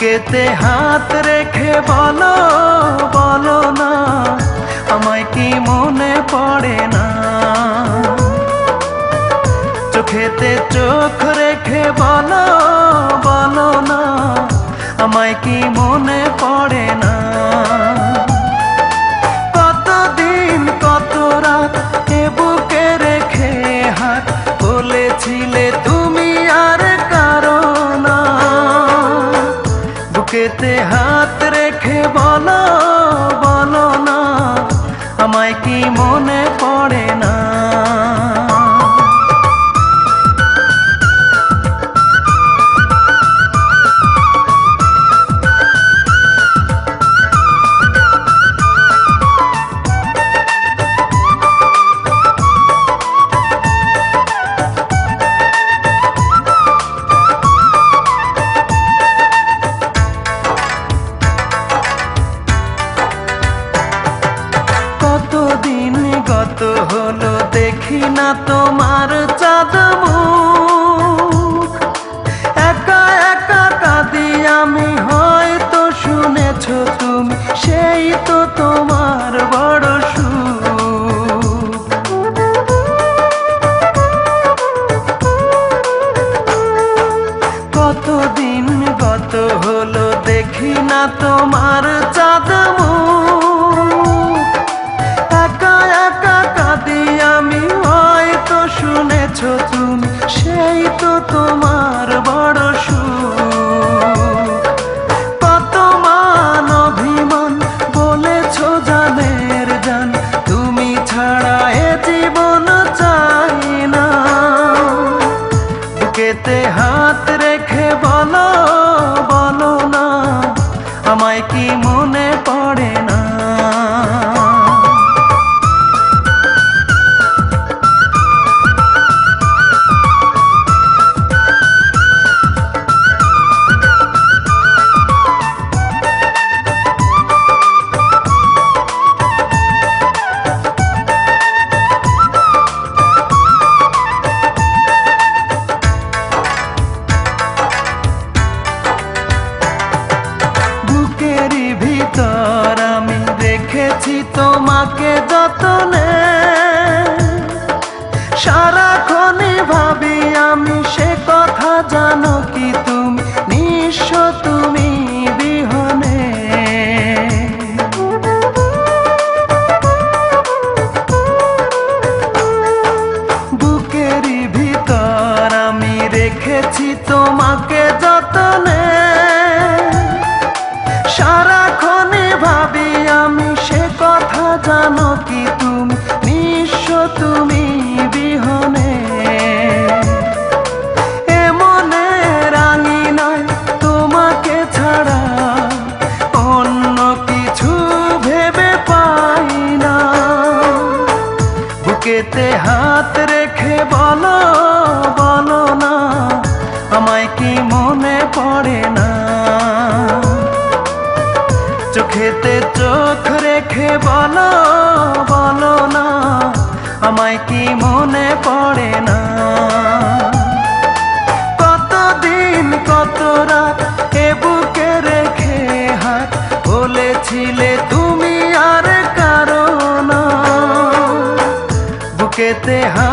বুকেতে হাত রেখে বলো বলো না, আমায় কি মনে পড়ে না? চোখেতে চোখ রেখে বলো বলো না, আমায় কি মনে পড়ে না? কতদিন কত রাত এ বুকে রেখে হাত বলেছিলে তুমি আর কারো না। বুকেতে হাত রেখে বলো বলো না, আমায় কি মনে পড়ে না? কত হলো দেখি না তোমার চাঁদ মুখ, একা একা কাঁদি আমি, হয়তো শুনেছো তুমি, সেই তো তোমার বড় সুখ। কতদিন গত হলো দেখি না তোমার চাঁদ মুখ, একা একা কাঁদি আমি, হয়তো শুনেছো তুমি, সেই তো তোমার বড় সুখ। কত মান অভিমান বলেছো জানের জান, তুমি ছাড়া এ জীবন চাই না। বুকেতে হাত রেখে বলো বলো না, আমায় কি মনে পড়ে না? ভিতর আমি রেখেছি তোমাকে যতনে, সারাক্ষণই ভাবি আমি সে কথা, জানো কি তুমি নিঃস্ব তুমি বিহনে। বুকেরই ভিতর আমি রেখেছি তোমাকে যতনে, সারাক্ষণই ভাবি আমি সে কথা, জানো কি তুমি নিঃস্ব তুমি বিহনে। এমনে রাঙি নয় তোমাকে ছাড়া, অন্য কিছু ভেবে পাই না। বুকেতে হাত রেখে বলো বলো না, আমায় কি মনে পড়ে না? চোখেতে চোখ রেখে বলো বলো না, আমায় কি মনে পড়ে না? কতদিন কত রাত এ বুকে রেখে হাত বলেছিলে তুমি আর কারো না। বুকেতে হাত